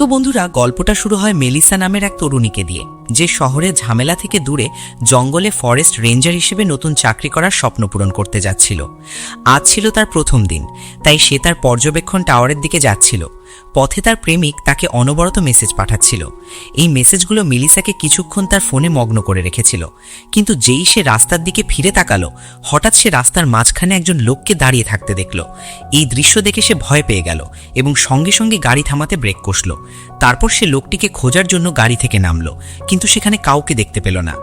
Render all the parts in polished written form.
তো বন্ধুরা, গল্পটা শুরু হয় মেলিসা নামের এক তরুণীকে দিয়ে, যে শহরের ঝামেলা থেকে দূরে জঙ্গলে ফরেস্ট রেঞ্জার হিসেবে নতুন চাকরি করার স্বপ্ন পূরণ করতে যাচ্ছিল। আজ ছিল তার প্রথম দিন, তাই সে তার পর্যবেক্ষণ টাওয়ারের দিকে যাচ্ছিল। পথে তার প্রেমিক তাকে অনবরত মেসেজ পাঠাচ্ছিল। এই মেসেজগুলো মেলিসাকে কিছুক্ষণ তার ফোনে মগ্ন করে রেখেছিল, কিন্তু যেই সে রাস্তার দিকে ফিরে তাকালো, হঠাৎ সে রাস্তার মাঝখানে একজন লোককে দাঁড়িয়ে থাকতে দেখল। এই দৃশ্য দেখে সে ভয় পেয়ে গেল এবং সঙ্গে সঙ্গে গাড়ি থামাতে ব্রেক কষল। তারপর সে লোকটিকে খোঁজার জন্য গাড়ি থেকে নামলো, কিন্তু সেখানে কাউকে দেখতে পেল না।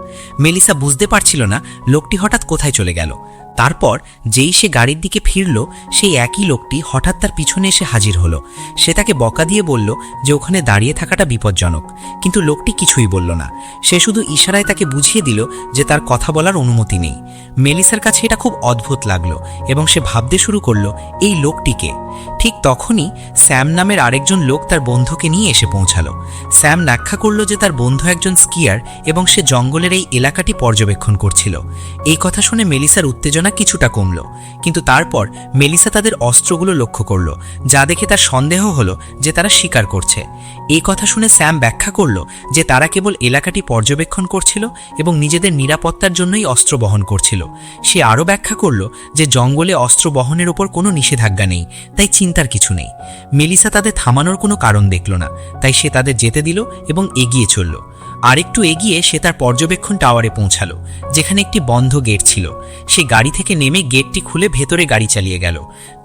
মেলিসা বুঝতে পারছিল না লোকটি হঠাৎ কোথায় চলে গেল। তারপর যেই সে গাড়ির দিকে ফিরল, সেই একই লোকটি হঠাৎ তার পিছনে এসে হাজির হলো। সে তাকে বকা দিয়ে বলল যে ওখানে দাঁড়িয়ে থাকাটা বিপজ্জনক, কিন্তু লোকটি কিছুই বলল না। সে শুধু ইশারায় তাকে বুঝিয়ে দিল যে তার কথা বলার অনুমতি নেই। মেলিসার কাছে এটা খুব অদ্ভুত লাগলো এবং সে ভাবতে শুরু করলো এই লোকটিকে। ঠিক তখনই স্যাম নামের আরেকজন লোক তার বন্ধুকে নিয়ে এসে পৌঁছালো। স্যাম ব্যাখ্যা করল যে তার বন্ধু একজন স্কিয়ার এবং সে জঙ্গলের এই এলাকাটি পর্যবেক্ষণ করছিল। এই কথা শুনে মেলিসার উত্তেজনা কিছুটা কমল, কিন্তু তারপর মেলিসা তাদের অস্ত্রগুলো লক্ষ্য করল, যা দেখে তার সন্দেহ হলো যে তারা শিকার করছে। এই কথা শুনে স্যাম ব্যাখ্যা করল যে তারা কেবল এলাকাটি পর্যবেক্ষণ করছিল এবং নিজেদের নিরাপত্তার জন্যই অস্ত্র বহন করছিল। সে আরও ব্যাখ্যা করল যে জঙ্গলে অস্ত্র বহনের ওপর কোনো নিষেধাজ্ঞা নেই, তাই চিন্তার কিছু নেই। মেলিসা তাদের থামানোর কোনো কারণ দেখল না, তাই সে তাদের যেতে দিল এবং এগিয়ে চলল। আরেকটু এগিয়ে সে তার পর্যবেক্ষণ টাওয়ারে পৌঁছালো, যেখানে একটি বন্ধ গেট ছিল। সে গাড়ি থেকে নেমে গেটটি খুলে ভেতরে গাড়ি চালিয়ে গেল।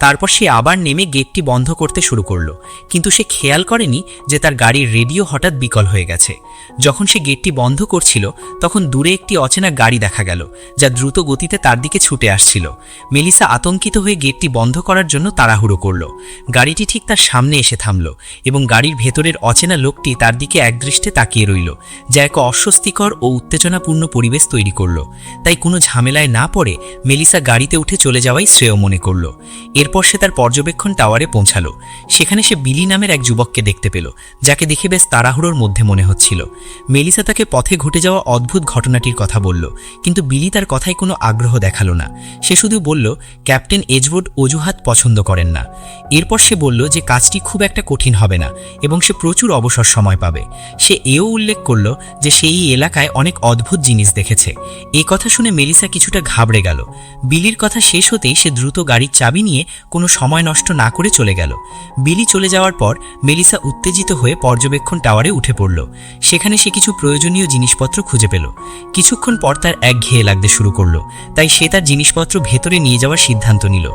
তারপর সে আবার নেমে গেটটি বন্ধ করতে শুরু করলো, কিন্তু সে খেয়াল করেনি যে তার গাড়ির রেডিও হঠাৎ বিকল হয়ে গেছে। যখন সে গেটটি বন্ধ করছিল, তখন দূরে একটি অচেনা গাড়ি দেখা গেল, যা দ্রুত গতিতে তার দিকে ছুটে আসছিল। মেলিসা আতঙ্কিত হয়ে গেটটি বন্ধ করার জন্য তাড়াহুড়ো করল। গাড়িটি ঠিক তার সামনে এসে থামল এবং গাড়ির ভেতরের অচেনা লোকটি তার দিকে একদৃষ্টে তাকিয়ে রইল, যা এক অস্বস্তিকর ও উত্তেজনাপূর্ণ পরিবেশ তৈরি করল। তাই কোনো ঝামেলায় না পড়ে মেলিসা গাড়িতে উঠে চলে যাওয়াই শ্রেয় মনে করল। এরপর সে তার পর্যবেক্ষণ টাওয়ারে পৌঁছালো। সেখানে সে বিলি নামের এক যুবককে দেখতে পেল, যাকে দেখে বেশ তাড়াহুড়োর মধ্যে মনে হচ্ছিল। মেলিসা তাকে পথে ঘটে যাওয়া অদ্ভুত ঘটনাটির কথা বলল, কিন্তু বিলি তার কথায় কোনো আগ্রহ দেখালো না। সে শুধু বলল ক্যাপ্টেন এজউড অজুহাত পছন্দ করেন না। এরপর সে বলল যে কাজটি খুব একটা কঠিন হবে না এবং সে প্রচুর অবসর সময় পাবে। সে এও উল্লেখ করল যে সে এই এলাকায় অনেক অদ্ভুত জিনিস দেখেছে। এই কথা শুনে মেলিসা কিছুটা ঘাবড়ে গেল। বিলির কথা শেষ হতেই সে দ্রুত গাড়ির চাবি নিয়ে কোনো সময় নষ্ট না করে চলে গেল। বিলি চলে যাওয়ার পর মেলিসা উত্তেজিত হয়ে পর্যবেক্ষণ টাওয়ারে উঠে পড়ল। সেখানে সে কিছু প্রয়োজনীয় জিনিসপত্র খুঁজে পেল। কিছুক্ষণ পর তার একঘেয়ে লাগতে শুরু করলো, তাই সে তার জিনিসপত্র ভেতরে নিয়ে যাওয়ার সিদ্ধান্ত নিল।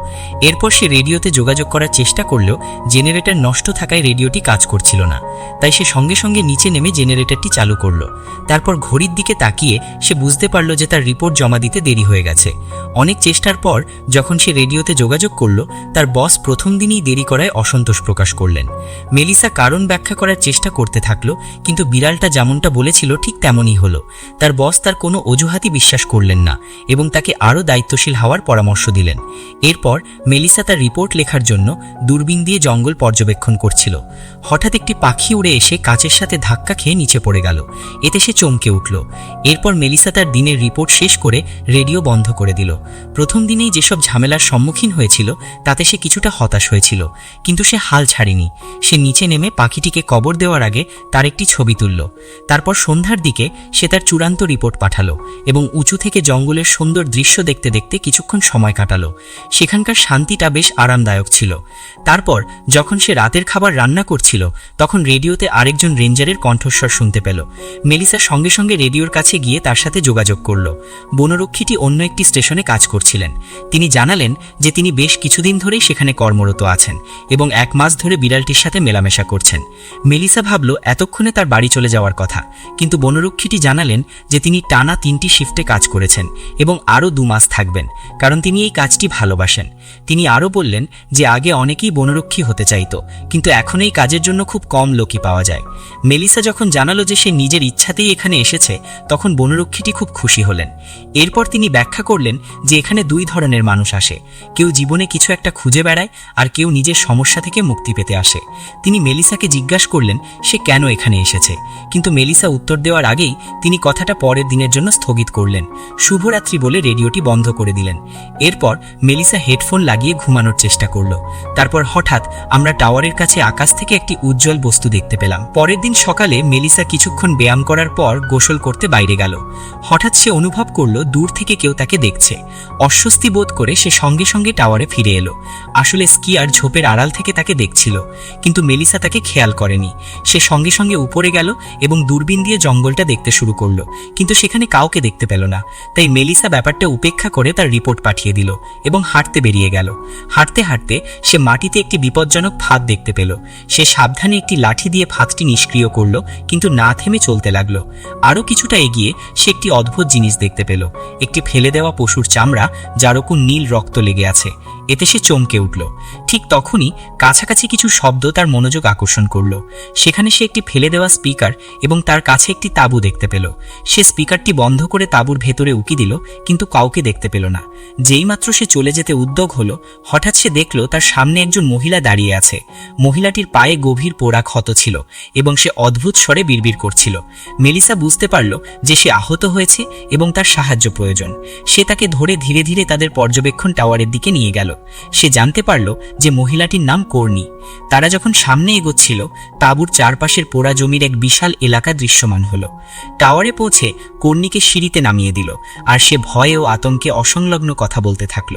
এরপর সে রেডিওতে যোগাযোগ করার চেষ্টা করলেও জেনারেটর নষ্ট থাকায় রেডিওটি কাজ করছিল না। তাই সে সঙ্গে সঙ্গে নিচে নেমে জেনারেটরটি চালু করল। তারপর ঘড়ির দিকে তাকিয়ে সে বুঝতে পারল যে তার রিপোর্ট জমা দিতে দেরি হয়ে গেছে। অনেক চেষ্টার পর যখন সে রেডিওতে যোগাযোগ করল, তার বস প্রথম দিনই দেরি করায় অসন্তোষ প্রকাশ করলেন। মেলিসা কারণ ব্যাখ্যা করার চেষ্টা করতে থাকলো, কিন্তু বিড়ালটা যেমনটা বলেছিল ঠিক তেমনই হলো। তার বস তার কোনো অজুহাতই বিশ্বাস করলেন না এবং তাকে আরও দায়িত্বশীল হওয়ার পরামর্শ দিলেন। এরপর মেলিসা তার রিপোর্ট লেখার জন্য দূরবীন দিয়ে জঙ্গল পর্যবেক্ষণ করছিল। হঠাৎ একটি পাখি উড়ে এসে কাচের সাথে ধাক্কা খেয়ে নিচে পড়ে গেল। এতে সে চমকে উঠল। এরপর মেলিসা তার দিনের রিপোর্ট শেষ করে রেডিও বন্ধ করে দিল। প্রথম দিনেই যেসব ঝামেলার সম্মুখীন হয়েছিল তাতে সে কিছুটা হতাশ হয়েছিল, কিন্তু সে হাল ছাড়েনি। সে নিচে নেমে পাখিটিকে কবর দেওয়ার আগে তার একটি ছবি তুলল। তারপর সন্ধ্যার দিকে সে তার চূড়ান্ত রিপোর্ট পাঠালো এবং উঁচু থেকে জঙ্গলের সুন্দর দৃশ্য দেখতে দেখতে কিছুক্ষণ সময় কাটালো। সেখানকার শান্তিটা বেশ আরামদায়ক ছিল। তারপর যখন সে রাতের খাবার রান্না করছিল, তখন রেডিওতে আরেকজন রেঞ্জারের কণ্ঠস্বর শুনতে পেল। মেলিসা সঙ্গে সঙ্গে রেডিওর কাছে গিয়ে তার সাথে যোগাযোগ করল। বনরক্ষীটি অন্য একটি স্টেশনে কাজ করছিলেন। তিনি জানালেন যে তিনি বেশ কিছুদিন ধরেই সেখানে কর্মরত আছেন এবং 1 মাস ধরে বিড়ালটির সাথে মেলামেশা করছেন। মেলিসা ভাবল এতক্ষণে তার বাড়ি চলে যাওয়ার কথা, কিন্তু বনরক্ষীটি জানালেন যে তিনি টানা 3টি শিফটে কাজ করেছেন এবং আরও 2 মাস থাকবেন, কারণ তিনি এই কাজটি ভালোবাসেন। তিনি আরও বললেন যে আগে অনেকেই বনরক্ষী হতে চাইত, কিন্তু এখন এই কাজের জন্য খুব কম লোকই পাওয়া যায়। মেলিসা যখন জানালো যে সে নিজে নিজের ইচ্ছাতেই এখানে এসেছে, তখন বনরক্ষীটি খুব খুশি হলেন। এরপর তিনি ব্যাখ্যা করলেন যে এখানে দুই ধরনের মানুষ আসে, কেউ জীবনে কিছু একটা খুঁজে বেড়ায় আর কেউ নিজের সমস্যা থেকে মুক্তি পেতে আসে। তিনি মেলিসাকে জিজ্ঞাসা করলেন সে কেন এখানে এসেছে, কিন্তু মেলিসা উত্তর দেওয়ার আগেই তিনি কথাটা পরের দিনের জন্য স্থগিত করলেন। শুভরাত্রি বলে রেডিওটি বন্ধ করে দিলেন। এরপর মেলিসা হেডফোন লাগিয়ে ঘুমানোর চেষ্টা করল। তারপর হঠাৎ আমরা টাওয়ারের কাছে আকাশ থেকে একটি উজ্জ্বল বস্তু দেখতে পেলাম। পরের দিন সকালে মেলিসা কিছুক্ষণ ব্যায়াম করার পর গোসল করতে বাইরে গেল। হঠাৎ সে অনুভব করল দূর থেকে কেউ তাকে দেখছে। অস্বস্তি বোধ করে সে সঙ্গে সঙ্গে টাওয়ারে ফিরে এলো। আসলে স্কিয়ার ঝোপের আড়াল থেকে তাকে দেখছিল, কিন্তু মেলিসা তাকে খেয়াল করেনি। সে সঙ্গে সঙ্গে উপরে গেল এবং দূরবীন দিয়ে জঙ্গলটা দেখতে শুরু করলো, কিন্তু সেখানে কাউকে দেখতে পেল না। তাই মেলিসা ব্যাপারটা উপেক্ষা করে তার রিপোর্ট পাঠিয়ে দিল এবং হাঁটতে বেরিয়ে গেল। হাঁটতে হাঁটতে সে মাটিতে একটি বিপজ্জনক ফাঁদ দেখতে পেল। সে সাবধানে একটি লাঠি দিয়ে ফাঁদটি নিষ্ক্রিয় করল, কিন্তু না থেমে চলতে লাগলো। আরও কিছুটা এগিয়ে সে একটি অদ্ভুত জিনিস দেখতে পেল, একটি ফেলে দেওয়া পশুর চামড়া যার ওপর নীল রক্ত লেগে আছে। এতে সে চমকে উঠল। ঠিক তখনই কাছাকাছি কিছু শব্দ তার মনোযোগ আকর্ষণ করল। সেখানে সে একটি ফেলে দেওয়া স্পিকার এবং তার কাছে একটি তাঁবু দেখতে পেল। সে স্পিকারটি বন্ধ করে তাঁবুর ভেতরে উকি দিল, কিন্তু কাউকে দেখতে পেল না। যেইমাত্র সে চলে যেতে উদ্যোগ হলো, হঠাৎ সে দেখল তার সামনে একজন মহিলা দাঁড়িয়ে আছে। মহিলাটির পায়ে গভীর পোড়া ক্ষত ছিল এবং সে অদ্ভুত স্বরে বিড়বিড় করছিল। মেলিসা বুঝতে পারল যে সে আহত হয়েছে এবং তার সাহায্য প্রয়োজন। সে তাকে ধরে ধীরে ধীরে তাদের পর্যবেক্ষণ টাওয়ারের দিকে নিয়ে গেল। সে জানতে পারল যে মহিলাটির নাম কর্নি। তারা যখন সামনে এগোচ্ছিল, তাঁবুর চারপাশের পোড়া জমির এক বিশাল এলাকা দৃশ্যমান হলো। টাওয়ারে পৌঁছে কর্নিকে সিঁড়িতে নামিয়ে দিল, আর সে ভয়ে ও আতঙ্কে অসংলগ্ন কথা বলতে থাকল।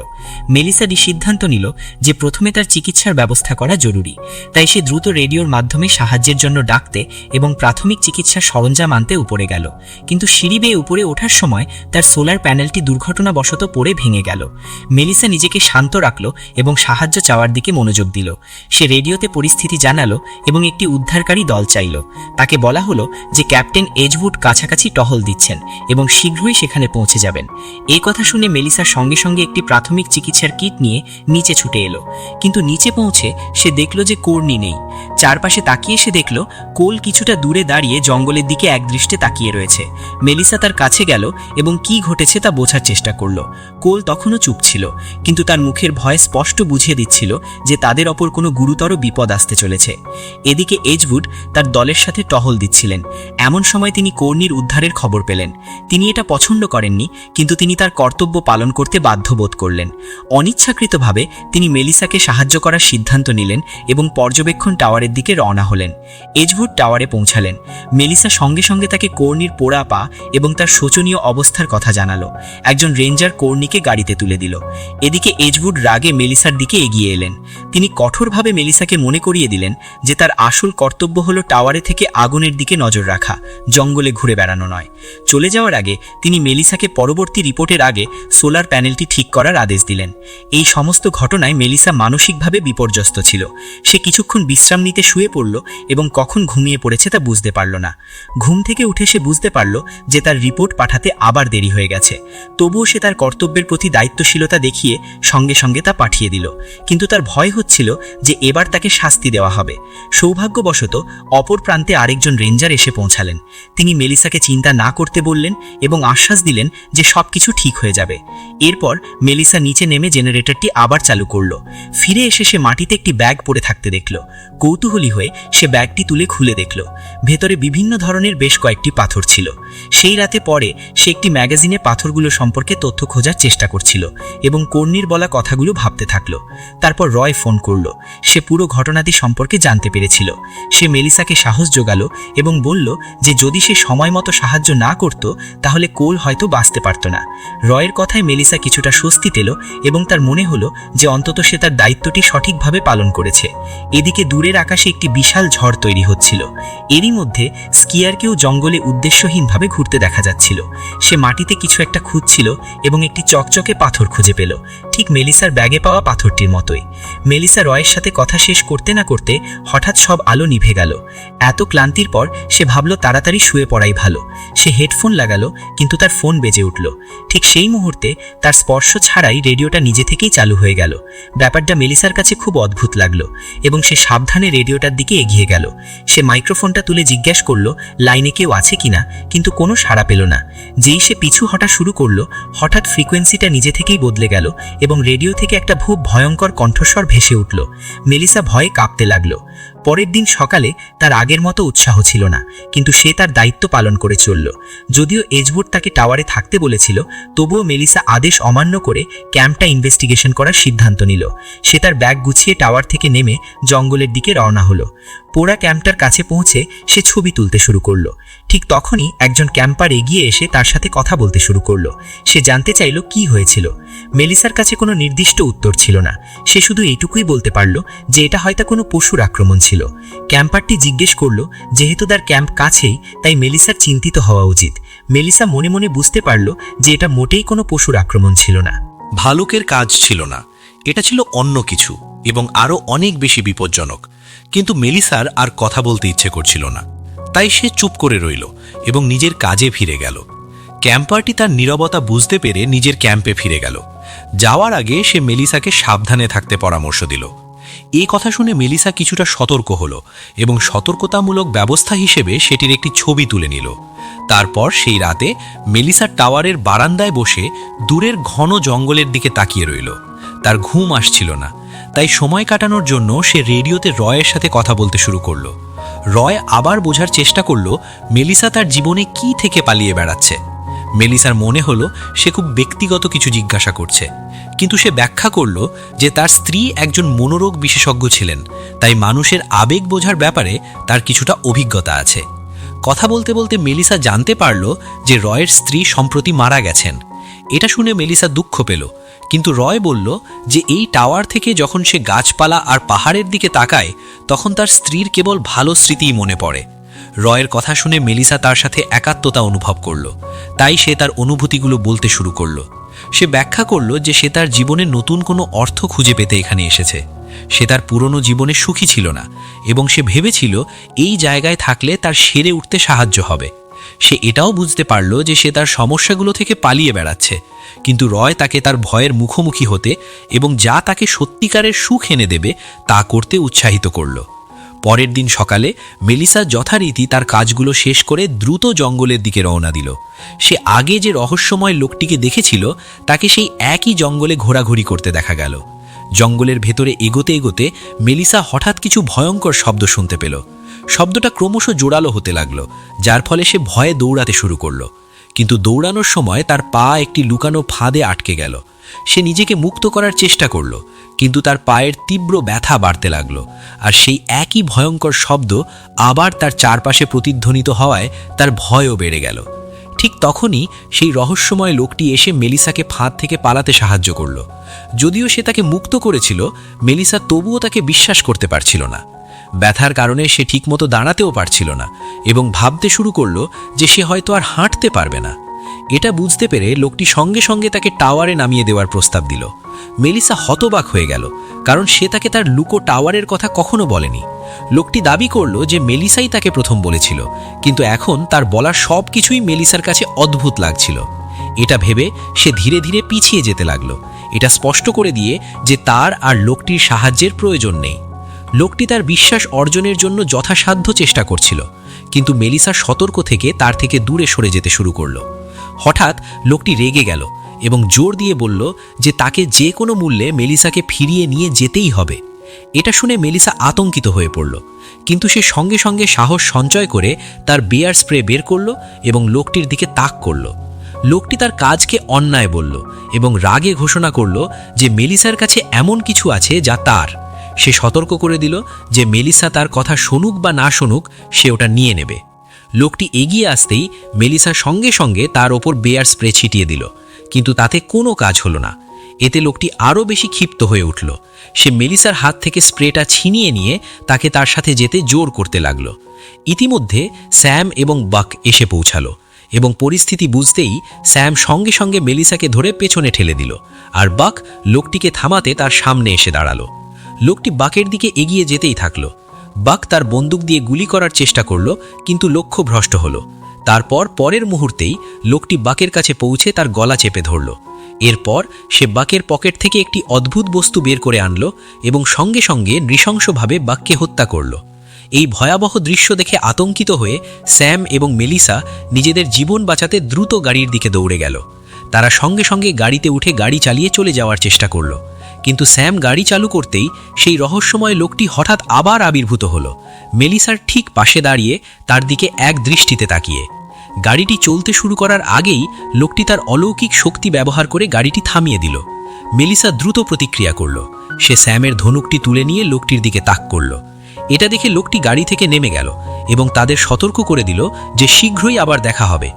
মেলিসা সিদ্ধান্ত নিল যে প্রথমে তার চিকিৎসার ব্যবস্থা করা জরুরি। তাই সে দ্রুত রেডিওর মাধ্যমে সাহায্যের জন্য ডাকতে এবং প্রাথমিক চিকিৎসার সরঞ্জাম আনতে উপরে গেল। কিন্তু সিঁড়ি বেয়ে উপরে ওঠার সময় তার সোলার প্যানেলটি দুর্ঘটনাবশত পড়ে ভেঙে গেল। মেলিসা নিজেকে শান্ত রাখল এবং সাহায্য চাওয়ার দিকে মনোযোগ দিল। সে রেডিওতে পরিস্থিতি জানালো এবং একটি উদ্ধারকারী দল চাইল। তাকে বলা হলো যে ক্যাপ্টেন এজউড কাছাকাছি টহল দিচ্ছেন এবং শীঘ্রই সেখানে পৌঁছে যাবেন। এই কথা শুনে মেলিসা সঙ্গে সঙ্গে একটি প্রাথমিক চিকিৎসার কিট নিয়ে নিচে ছুটে এলো। কিন্তু নিচে পৌঁছে সে দেখল যে কর্নি নেই। চারপাশে তাকিয়ে সে দেখল কোল কিছুটা দূরে দাঁড়িয়ে জঙ্গলের দিকে একদৃষ্টে তাকিয়ে রয়েছে। মেলিসা তার কাছে গেল এবং কি ঘটেছে তা বোঝার চেষ্টা করল। কোল তখনও চুপ ছিল, কিন্তু তার মুখের ভয় স্পষ্ট বুঝিয়ে দিচ্ছিল যে তাদের ওপর কোনো গুরুতর বিপদ আসতে চলেছে। এদিকে এজউড তার দলের সাথে টহল দিচ্ছিলেন। এমন সময় তিনি কর্নির উদ্ধারের খবর পেলেন। তিনি এটা পছন্দ করেননি, কিন্তু তিনি তার কর্তব্য পালন করতে বাধ্য বোধ করলেন। অনিচ্ছাকৃতভাবে তিনি মেলিসাকে সাহায্য করার সিদ্ধান্ত নিলেন এবং পর্যবেক্ষণ টাওয়ারের দিকে রওনা হলেন। এজউড টাওয়ারে পৌঁছালেন। মেলিসা সঙ্গে সঙ্গে তাকে কর্নির পোড়া পা এবং তার শোচনীয় অবস্থার কথা জানালো। একজন রেঞ্জার কর্নিকে গাড়িতে তুলে দিল। এদিকে এজউড রাগে মেলিসার দিকে এগিয়ে এলেন। তিনি কঠোরভাবে মেলিসাকে মনে করিয়ে দিলেন যে তার আসল কর্তব্য হলো টাওয়ারে থেকে আগুনের দিকে নজর রাখা, জঙ্গলে ঘুরে বেড়ানো নয়। চলে যাওয়ার আগে তিনি মেলিসাকে পরবর্তী রিপোর্টের আগে সোলার প্যানেলটি ঠিক করার আদেশ দিলেন। এই সমস্ত ঘটনায় মেলিসা মানসিকভাবে বিপর্যস্ত ছিল। সে কিছুক্ষণ বিশ্রাম নিতে শুয়ে পড়ল এবং কখন ঘুমিয়ে পড়েছে তা বুঝতে পারল না। ঘুম থেকে উঠে সে বুঝতে পারল যে তার রিপোর্ট পাঠাতে আবার দেরি হয়ে গেছে। তবুও সে তার কর্তব্যের প্রতি দায়িত্বশীলতা দেখিয়ে সঙ্গে সঙ্গে তা পাঠিয়ে দিল। কিন্তু তার ভয় হচ্ছিল যে এবার তাকে শাস্তি দেওয়া হবে। সৌভাগ্যবশত অপর প্রান্তে আরেকজন রেঞ্জার এসে পৌঁছালেন। তিনি মেলিসাকে চিন্তা না করতে বললেন এবং আশ্বাস দিলেন যে সবকিছু ঠিক হয়ে যাবে। এরপর মেলিসা নিচে নেমে জেনারেটরটি আবার চালু করল। ফিরে এসে সে মাটিতে একটি ব্যাগ পড়ে থাকতে দেখল। কৌতূহলী হয়ে সে ব্যাগটি তুলে খুলে দেখল। ভেতরে বিভিন্ন ধরনের বেশ কয়েকটি পাথর ছিল। সেই রাতে পরে সে একটি ম্যাগাজিনে পাথরগুলো সম্পর্কে তথ্য খোঁজার চেষ্টা করছিল এবং কর্নির বলা কথাগুলো ভাবতে থাকলো। তারপর রয় ফোন করল। সে পুরো ঘটনাটি সম্পর্কে জানতে পেরেছিল। সে মেলিসাকে সাহস জোগালো এবং বলল যে যদি সে সময় মতো সাহায্য না করত তাহলে কোল হয়তো বাঁচতে পারত না। রয়ের কথায় মেলিসা কিছুটা স্বস্তি পেল এবং তার মনে হলো যে অন্তত সে তার দায়িত্বটি সঠিকভাবে পালন করেছে। এদিকে দূরের আকাশে একটি বিশাল ঝড় তৈরি হচ্ছিল। এরই মধ্যে স্কিয়ারকেও জঙ্গলে উদ্দেশ্যহীনভাবে ঘুরতে দেখা যাচ্ছিল। সে মাটিতে কিছু একটা খুঁজছিল এবং একটি চকচকে পাথর খুঁজে পেল, ঠিক মেলিসার ব্যাগে পাওয়া পাথরটির মতোই। মেলিসা রয়ের সাথে কথা শেষ করতে না করতে হঠাৎ সব আলো নিভে গেল। এত ক্লান্তির পর সে ভাবল তাড়াতাড়ি শুয়ে পড়াই ভালো। সে হেডফোন লাগালো, কিন্তু তার ফোন বেজে উঠল। ঠিক সেই মুহূর্তে তার স্পর্শ ছাড়াই রেডিওটা নিজে থেকেই চালু হয়ে গেল। ব্যাপারটা মেলিসার কাছে খুব অদ্ভুত লাগলো এবং সে সাবধানে রেডিওটার দিকে এগিয়ে গেল। সে মাইক্রোফোনটা ফোনটা তুলে জিজ্ঞেস করলো লাইনে কেউ আছে কিনা, কিন্তু কোনো সাড়া পেল না। যেই সে পিছু হটা শুরু করলো, হঠাৎ ফ্রিকোয়েন্সিটা নিজে থেকেই বদলে গেল এবং রেডিও থেকে একটা খুব ভয়ঙ্কর কণ্ঠস্বর ভেসে উঠল। মেলিসা ভয়ে কাঁপতে লাগলো। পরের দিন সকালে তার আগের মতো উৎসাহ ছিল না, কিন্তু সে তার দায়িত্ব পালন করে চলল। যদিও এজউড তাকে টাওয়ারে থাকতে বলেছিল, তবুও মেলিসা আদেশ অমান্য করে ক্যাম্পটা ইনভেস্টিগেশন করার সিদ্ধান্ত নিল। সে তার ব্যাগ গুছিয়ে টাওয়ার থেকে নেমে জঙ্গলের দিকে রওনা হলো। পোড়া ক্যাম্পটার কাছে পৌঁছে সে ছবি তুলতে শুরু করলো। ঠিক তখনই একজন ক্যাম্পার এগিয়ে এসে তার সাথে কথা বলতে শুরু করলো। সে জানতে চাইল কি হয়েছিল। মেলিসার কাছে কোনো নির্দিষ্ট উত্তর ছিল না। সে শুধু এইটুকুই বলতে পারল যে এটা হয়তো কোনো পশুর আক্রমণ ছিল। ক্যাম্পারটি জিজ্ঞেস করলো, যেহেতু তার ক্যাম্প কাছেই, তাই মেলিসার চিন্তিত হওয়া উচিত। মেলিসা মনে মনে বুঝতে পারল যে এটা মোটেই কোনো পশুর আক্রমণ ছিল না। ভালুকের কাজ ছিল না, এটা ছিল অন্য কিছু এবং আরও অনেক বেশি বিপজ্জনক। কিন্তু মেলিসার আর কথা বলতে ইচ্ছে করছিল না, তাই সে চুপ করে রইল এবং নিজের কাজে ফিরে গেল। ক্যাম্পারটি তার নীরবতা বুঝতে পেরে নিজের ক্যাম্পে ফিরে গেল। যাওয়ার আগে সে মেলিসাকে সাবধানে থাকতে পরামর্শ দিল। এই কথা শুনে মেলিসা কিছুটা সতর্ক হলো এবং সতর্কতামূলক ব্যবস্থা হিসেবে সেটির একটি ছবি তুলে নিল। তারপর সেই রাতে মেলিসা টাওয়ারের বারান্দায় বসে দূরের ঘন জঙ্গলের দিকে তাকিয়ে রইল। তার ঘুম আসছিল না, তাই সময় কাটানোর জন্য সে রেডিওতে রয়ের সাথে কথা বলতে শুরু করলো। রয় আবার বোঝার চেষ্টা করলো মেলিসা তার জীবনে কি থেকে পালিয়ে বেড়াচ্ছে। মেলিসার মনে হলো সে খুব ব্যক্তিগত কিছু জিজ্ঞাসা করছে, কিন্তু সে ব্যাখ্যা করল যে তার স্ত্রী একজন মনোরোগ বিশেষজ্ঞ ছিলেন, তাই মানুষের আবেগ বোঝার ব্যাপারে তার কিছুটা অভিজ্ঞতা আছে। কথা বলতে বলতে মেলিসা জানতে পারল যে রয়ের স্ত্রী সম্প্রতি মারা গেছেন। এটা শুনে মেলিসা দুঃখ পেল, কিন্তু রয় বলল যে এই টাওয়ার থেকে যখন সে গাছপালা আর পাহাড়ের দিকে তাকায়, তখন তার স্ত্রীর কেবল ভালো স্মৃতিই মনে পড়ে। রয়ের কথা শুনে মেলিসা তার সাথে একাত্মতা অনুভব করল, তাই সে তার অনুভূতিগুলো বলতে শুরু করল। সে ব্যাখ্যা করল যে সে তার জীবনে নতুন কোনো অর্থ খুঁজে পেতে এখানে এসেছে। সে তার পুরনো জীবনে সুখী ছিল না এবং সে ভেবেছিল এই জায়গায় থাকলে তার সেরে উঠতে সাহায্য হবে। সে এটাও বুঝতে পারল যে সে তার সমস্যাগুলো থেকে পালিয়ে বেড়াচ্ছে, কিন্তু রয় তাকে তার ভয়ের মুখোমুখি হতে এবং যা তাকে সত্যিকারের সুখ এনে দেবে তা করতে উৎসাহিত করল। পরের দিন সকালে মেলিসা যথারীতি তার কাজগুলো শেষ করে দ্রুত জঙ্গলের দিকে রওনা দিল। সে আগে যে রহস্যময় লোকটিকে দেখেছিল তাকে সেই একই জঙ্গলে ঘোরাঘুরি করতে দেখা গেল। জঙ্গলের ভেতরে এগোতে এগোতে মেলিসা হঠাৎ কিছু ভয়ঙ্কর শব্দ শুনতে পেল। শব্দটা ক্রমশ জোরালো হতে লাগলো, যার ফলে সে ভয়ে দৌড়াতে শুরু করলো। কিন্তু দৌড়ানোর সময় তার পা একটি লুকানো ফাঁদে আটকে গেল। সে নিজেকে মুক্ত করার চেষ্টা করল, কিন্তু তার পায়ের তীব্র ব্যথা বাড়তে লাগলো, আর সেই একই ভয়ঙ্কর শব্দ আবার তার চারপাশে প্রতিধ্বনিত হওয়ায় তার ভয়ও বেড়ে গেল। ঠিক তখনই সেই রহস্যময় লোকটি এসে মেলিসাকে ফাঁদ থেকে পালাতে সাহায্য করল। যদিও সে তাকে মুক্ত করেছিল, মেলিসা তবুও তাকে বিশ্বাস করতে পারছিল না। ব্যথার কারণে সে ঠিকমতো দাঁড়াতেও পারছিল না এবং ভাবতে শুরু করলো যে সে হয়তো আর হাঁটতে পারবে না। এটা বুঝতে পেরে লোকটি সঙ্গে সঙ্গে তাকে টাওয়ারে নামিয়ে দেওয়ার প্রস্তাব দিল। মেলিসা হতবাক হয়ে গেল, কারণ সে তাকে তার লুকো টাওয়ারের কথা কখনো বলেনি। লোকটি দাবি করল যে মেলিসাই তাকে প্রথম বলেছিল, কিন্তু এখন তার বলা সব কিছুই মেলিসার কাছে অদ্ভুত লাগছিল। এটা ভেবে সে ধীরে ধীরে পিছিয়ে যেতে লাগলো, এটা স্পষ্ট করে দিয়ে যে তার আর লোকটির সাহায্যের প্রয়োজন নেই। লোকটি তার বিশ্বাস অর্জনের জন্য যথাসাধ্য চেষ্টা করছিল, কিন্তু মেলিসা সতর্ক থেকে তার থেকে দূরে সরে যেতে শুরু করলো। হঠাৎ লোকটি রেগে গেল এবং জোর দিয়ে বলল যে তাকে যে কোনো মূল্যে মেলিসাকে ফিরিয়ে নিয়ে যেতেই হবে। এটা শুনে মেলিসা আতঙ্কিত হয়ে পড়ল, কিন্তু সে সঙ্গে সঙ্গে সাহস সঞ্চয় করে তার বেয়ার স্প্রে বের করল এবং লোকটির দিকে তাক করল। লোকটি তার কাজকে অন্যায় বলল এবং রাগে ঘোষণা করল যে মেলিসার কাছে এমন কিছু আছে যা তার। সে সতর্ক করে দিল যে মেলিসা তার কথা শুনুক বা না শুনুক, সে ওটা নিয়ে নেবে। লোকটি এগিয়ে আসতেই মেলিসা সঙ্গে সঙ্গে তার ওপর বেয়ার স্প্রে ছিটিয়ে দিল, কিন্তু তাতে কোনো কাজ হলো না। এতে লোকটি আরও বেশি ক্ষিপ্ত হয়ে উঠল। সে মেলিসার হাত থেকে স্প্রেটা ছিনিয়ে নিয়ে তাকে তার সাথে যেতে জোর করতে লাগল। ইতিমধ্যে স্যাম এবং বাক এসে পৌঁছালো এবং পরিস্থিতি বুঝতেই স্যাম সঙ্গে সঙ্গে মেলিসাকে ধরে পেছনে ঠেলে দিল, আর বাক লোকটিকে থামাতে তার সামনে এসে দাঁড়ালো। লোকটি বাকের দিকে এগিয়ে যেতেই থাকলো। বাক তার বন্দুক দিয়ে গুলি করার চেষ্টা করল, কিন্তু লক্ষ্য ভ্রষ্ট হলো। তারপর পরের মুহূর্তেই লোকটি বাকের কাছে পৌঁছে তার গলা চেপে ধরল। এরপর সে বাকের পকেট থেকে একটি অদ্ভুত বস্তু বের করে আনলো এবং সঙ্গে সঙ্গে নৃশংসভাবে বাককে হত্যা করল। এই ভয়াবহ দৃশ্য দেখে আতঙ্কিত হয়ে স্যাম এবং মেলিসা নিজেদের জীবন বাঁচাতে দ্রুত গাড়ির দিকে দৌড়ে গেল। তারা সঙ্গে সঙ্গে গাড়িতে উঠে গাড়ি চালিয়ে চলে যাওয়ার চেষ্টা করল, কিন্তু স্যাম গাড়ি চালু করতেই সেই রহস্যময় লোকটি হঠাৎ আবার আবির্ভূত হলো, মেলিসার ঠিক পাশে দাঁড়িয়ে তার দিকে এক দৃষ্টিতে তাকিয়ে। গাড়িটি চলতে শুরু করার আগেই লোকটি তার অলৌকিক শক্তি ব্যবহার করে গাড়িটি থামিয়ে দিল। মেলিসা দ্রুত প্রতিক্রিয়া করল। সে স্যামের ধনুকটি তুলে নিয়ে লোকটির দিকে তাক করল। এটা দেখে লোকটি গাড়ি থেকে নেমে গেল এবং তাদের সতর্ক করে দিল যে শীঘ্রই আবার দেখা হবে।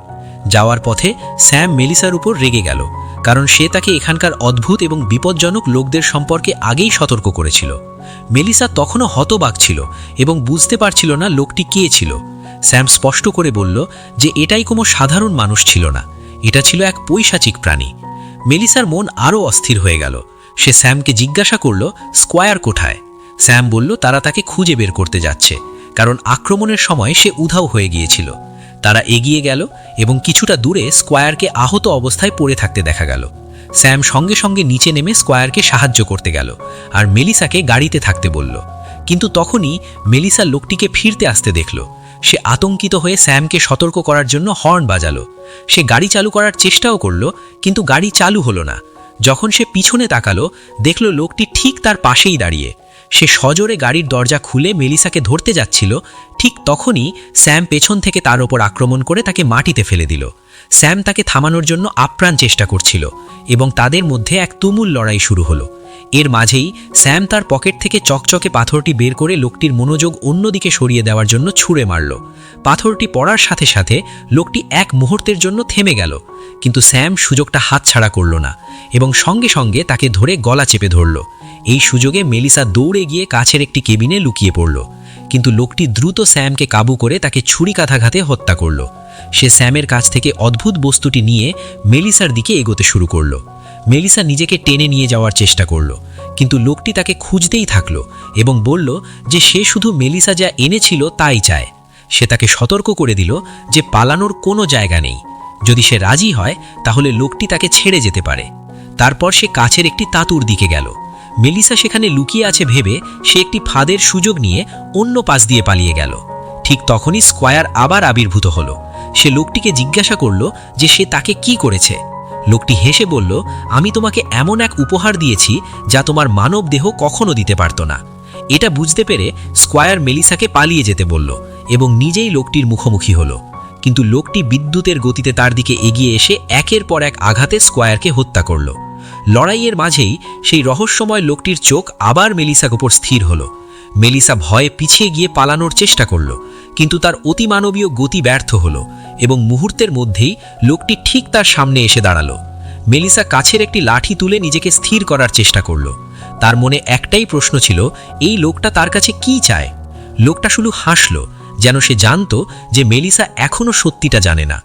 যাওয়ার পথে স্যাম মেলিসার উপর রেগে গেল, কারণ সে তাকে এখানকার অদ্ভুত এবং বিপজ্জনক লোকদের সম্পর্কে আগেই সতর্ক করেছিল। মেলিসা তখনও হতবাক ছিল এবং বুঝতে পারছিল না লোকটি কে ছিল। স্যাম স্পষ্ট করে বলল যে এটাই কোনো সাধারণ মানুষ ছিল না, এটা ছিল এক পৈশাচিক প্রাণী। মেলিসার মন আরও অস্থির হয়ে গেল। সে স্যামকে জিজ্ঞাসা করল স্কোয়ার কোথায়। স্যাম বলল তারা তাকে খুঁজে বের করতে যাচ্ছে, কারণ আক্রমণের সময় সে উধাও হয়ে গিয়েছিল। তারা এগিয়ে গেল এবং কিছুটা দূরে স্কোয়ারকে আহত অবস্থায় পড়ে থাকতে দেখা গেল। স্যাম সঙ্গে সঙ্গে নিচে নেমে স্কোয়ারকে সাহায্য করতে গেল আর মেলিসাকে গাড়িতে থাকতে বলল। কিন্তু তখনই মেলিসা লোকটিকে ফিরতে আসতে দেখল। সে আতঙ্কিত হয়ে স্যামকে সতর্ক করার জন্য হর্ন বাজালো। সে গাড়ি চালু করার চেষ্টাও করল, কিন্তু গাড়ি চালু হলো না। যখন সে পিছনে তাকালো, দেখল লোকটি ঠিক তার পাশেই দাঁড়িয়ে। সে সজোরে গাড়ির দরজা খুলে মেলিসাকে ধরতে যাচ্ছিল। ঠিক তখনই স্যাম পেছন থেকে তার ওপর আক্রমণ করে তাকে মাটিতে ফেলে দিল। স্যাম তাকে থামানোর জন্য আপ্রাণ চেষ্টা করছিল এবং তাদের মধ্যে এক তুমুল লড়াই শুরু হলো। এর মাঝেই স্যাম তার পকেট থেকে চকচকে পাথরটি বের করে লোকটির মনোযোগ অন্যদিকে সরিয়ে দেওয়ার জন্য ছুঁড়ে মারল। পাথরটি পড়ার সাথে সাথে লোকটি এক মুহূর্তের জন্য থেমে গেল, কিন্তু স্যাম সুযোগটা হাতছাড়া করল না এবং সঙ্গে সঙ্গে তাকে ধরে গলা চেপে ধরল। এই সুযোগে মেলিসা দৌড়ে গিয়ে কাছের একটি কেবিনে লুকিয়ে পড়ল, কিন্তু লোকটি দ্রুত স্যামকে কাবু করে তাকে ছুরিকাঘাতে হত্যা করল। সে স্যামের কাছ থেকে অদ্ভুত বস্তুটি নিয়ে মেলিসার দিকে এগোতে শুরু করল। মেলিসা নিজেকে টেনে নিয়ে যাওয়ার চেষ্টা করল, কিন্তু লোকটি তাকে খুঁজতেই থাকলো এবং বলল যে সে শুধু মেলিসা যা এনেছিল তাই চায়। সে তাকে সতর্ক করে দিল যে পালানোর কোনো জায়গা নেই। যদি সে রাজি হয় তাহলে লোকটি তাকে ছেড়ে যেতে পারে। তারপর সে কাছের একটি তাঁতুর দিকে গেল। মেলিসা সেখানে লুকিয়ে আছে ভেবে সে একটি ফাঁদের সুযোগ নিয়ে অন্য পাশ দিয়ে পালিয়ে গেল। ঠিক তখনই স্কোয়ার আবার আবির্ভূত হলো। সে লোকটিকে জিজ্ঞাসা করল যে সে তাকে কি করেছে। লোকটি হেসে বলল, আমি তোমাকে এমন এক উপহার দিয়েছি যা তোমার মানব দেহ কখনো দিতে পারত না। এটা বুঝতে পেরে স্কোয়ার মেলিসাকে পালিয়ে যেতে বলল এবং নিজেই লোকটির মুখোমুখি হলো। কিন্তু লোকটি বিদ্যুতের গতিতে তার দিকে এগিয়ে এসে একের পর এক আঘাতে স্কোয়ারকে হত্যা করল। লড়াইয়ের মাঝেই সেই রহস্যময় লোকটির চোখ আবার মেলিসার উপর স্থির হলো। মেলিসা ভয়ে পিছিয়ে গিয়ে পালানোর চেষ্টা করল, কিন্তু তার অতিমানবীয় গতি ব্যর্থ হলো এবং মুহূর্তের মধ্যেই লোকটি ঠিক তার সামনে এসে দাঁড়ালো। মেলিসা কাছের একটি লাঠি তুলে নিজেকে স্থির করার চেষ্টা করল। তার মনে একটাই প্রশ্ন ছিল, এই লোকটা তার কাছে কি চায়। লোকটা শুধু হাসল, যেন সে জানত যে মেলিসা এখনও সত্যিটা জানে না।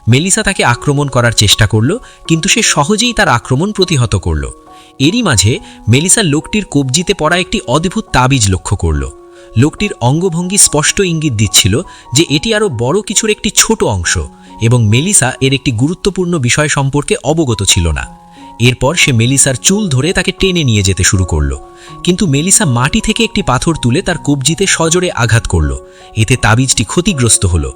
মেলিসা তাকে আক্রমণ করার চেষ্টা করল, কিন্তু সে সহজেই তার আক্রমণ প্রতিহত করল। এরই মাঝে মেলিসা লোকটির কবজিতে পড়া একটি অদ্ভুত তাবিজ লক্ষ্য করল। লোকটির অঙ্গভঙ্গি স্পষ্ট ইঙ্গিত দিচ্ছিল যে এটি আরও বড় কিছুর একটি ছোট অংশ এবং মেলিসা এর একটি গুরুত্বপূর্ণ বিষয় সম্পর্কে অবগত ছিল না। এরপর সে মেলিসার চুল ধরে তাকে টেনে নিয়ে যেতে শুরু করল, কিন্তু মেলিসা মাটি থেকে একটি পাথর তুলে তার কবজিতে সজোরে আঘাত করল। এতে তাবিজটি ক্ষতিগ্রস্ত হলো।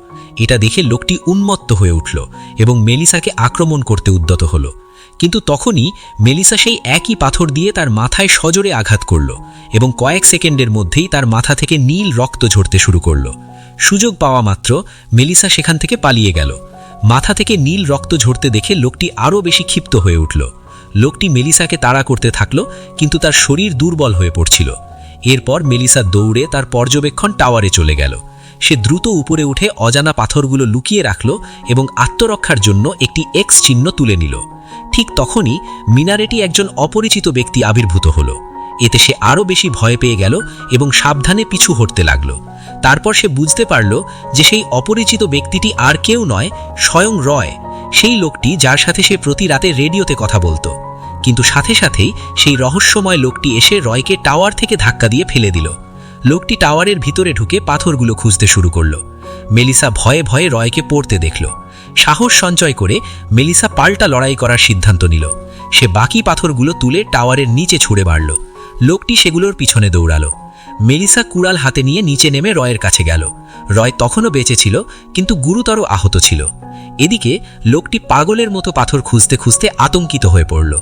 এটা দেখে লোকটি উন্মত্ত হয়ে উঠল এবং মেলিসাকে আক্রমণ করতে উদ্যত হলো। কিন্তু তখনই মেলিসা সেই একই পাথর দিয়ে তার মাথায় সজোরে আঘাত করল এবং কয়েক সেকেন্ডের মধ্যেই তার মাথা থেকে নীল রক্ত ঝরতে শুরু করল। সুযোগ পাওয়া মাত্র মেলিসা সেখান থেকে পালিয়ে গেল। মাথা থেকে নীল রক্ত ঝরতে দেখে লোকটি আরও বেশি ক্ষিপ্ত হয়ে উঠল। লোকটি মেলিসাকে তাড়া করতে থাকল, কিন্তু তার শরীর দুর্বল হয়ে পড়ছিল। এরপর মেলিসা দৌড়ে তার পর্যবেক্ষণ টাওয়ারে চলে গেল। সে দ্রুত উপরে উঠে অজানা পাথরগুলো লুকিয়ে রাখল এবং আত্মরক্ষার জন্য একটি এক্স চিহ্ন তুলে নিল। ঠিক তখনই মিনারেটি একজন অপরিচিত ব্যক্তি আবির্ভূত হলো। এতে সে আরও বেশি ভয় পেয়ে গেল এবং সাবধানে পিছু হটতে লাগল। তারপর সে বুঝতে পারল যে সেই অপরিচিত ব্যক্তিটি আর কেউ নয়, স্বয়ং রয়, সেই লোকটি যার সাথে সে প্রতি রাতে রেডিওতে কথা বলতো। কিন্তু সাথে সাথেই সেই রহস্যময় লোকটি এসে রয়কে টাওয়ার থেকে ধাক্কা দিয়ে ফেলে দিল। লোকটি টাওয়ারের ভিতরে ঢুকে পাথরগুলো খুঁজতে শুরু করল। মেলিসা ভয়ে ভয়ে রয়কে পড়তে দেখল। সাহস সঞ্চয় করে মেলিসা পাল্টা লড়াই করার সিদ্ধান্ত নিল। সে বাকি পাথরগুলো তুলে টাওয়ারের নিচে ছুঁড়ে মারল। লোকটি সেগুলোর পিছনে দৌড়ালো। মেলিসা কুড়াল হাতে নিয়ে নিচে নেমে রয়ের কাছে গেল। রয় তখনও বেঁচে ছিল, কিন্তু গুরুতর আহত ছিল। এদিকে লোকটি পাগলের মতো পাথর খুঁজতে খুঁজতে আতঙ্কিত হয়ে পড়ল,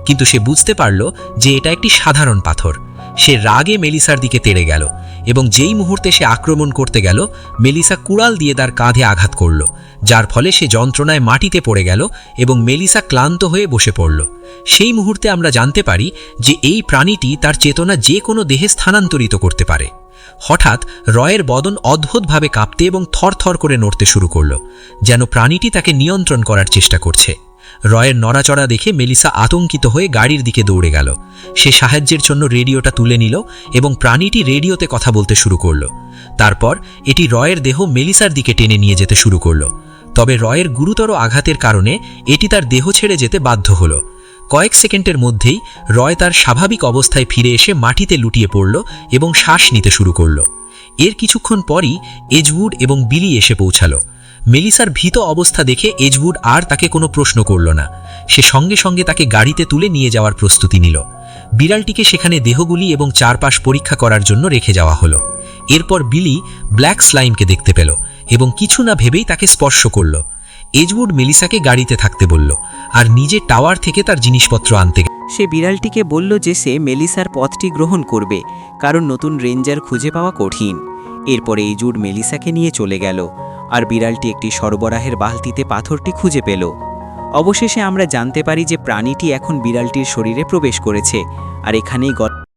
কিন্তু সে বুঝতে পারল যে এটা একটি সাধারণ পাথর। সে রাগে মেলিসার দিকে তেড়ে গেল এবং যেই মুহূর্তে সে আক্রমণ করতে গেল, মেলিসা কুড়াল দিয়ে তার কাঁধে আঘাত করল, যার ফলে সে যন্ত্রণায় মাটিতে পড়ে গেল এবং মেলিসা ক্লান্ত হয়ে বসে পড়ল। সেই মুহূর্তে আমরা জানতে পারি যে এই প্রাণীটি তার চেতনা যে কোনো দেহে স্থানান্তরিত করতে পারে। হঠাৎ রয়ের বদন অদ্ভুতভাবে কাঁপতে এবং থরথর করে নড়তে শুরু করল, যেন প্রাণীটি তাকে নিয়ন্ত্রণ করার চেষ্টা করছে। রয়ের নড়াচড়া দেখে মেলিসা আতঙ্কিত হয়ে গাড়ির দিকে দৌড়ে গেল। সে সাহায্যের জন্য রেডিওটা তুলে নিল এবং প্রাণীটি রেডিওতে কথা বলতে শুরু করল। তারপর এটি রয়ের দেহ মেলিসার দিকে টেনে নিয়ে যেতে শুরু করল। তবে রয়ের গুরুতর আঘাতের কারণে এটি তার দেহ ছেড়ে যেতে বাধ্য হল। কয়েক সেকেন্ডের মধ্যেই রয় তার স্বাভাবিক অবস্থায় ফিরে এসে মাটিতে লুটিয়ে পড়ল এবং শ্বাস নিতে শুরু করল। এর কিছুক্ষণ পরই এজউড এবং বিলি এসে পৌঁছালো। মেলিসার ভীত অবস্থা দেখে এজউড আর তাকে কোনো প্রশ্ন করল না। সে সঙ্গে সঙ্গে তাকে গাড়িতে তুলে নিয়ে যাওয়ার প্রস্তুতি নিল। বিড়ালটিকে সেখানে দেহগুলি এবং চারপাশ পরীক্ষা করার জন্য রেখে যাওয়া হলো। এরপর বিলি ব্ল্যাক স্লাইমকে দেখতে পেল এবং কিছু না ভেবেই তাকে স্পর্শ করল। এজউড মেলিসাকে গাড়িতে থাকতে বলল আর নিজে টাওয়ার থেকে তার জিনিসপত্র আনতে গেল। সে বিড়ালটিকে বলল যে সে মেলিসার পথটি গ্রহণ করবে, কারণ নতুন রেঞ্জার খুঁজে পাওয়া কঠিন। এরপরে এজউড মেলিসাকে নিয়ে চলে গেল আর বিড়ালটি একটি সরবরাহের বালতিতে পাথরটি খুঁজে পেল। অবশেষে আমরা জানতে পারি যে প্রাণীটি এখন বিড়ালটির শরীরে প্রবেশ করেছে আর এখানেই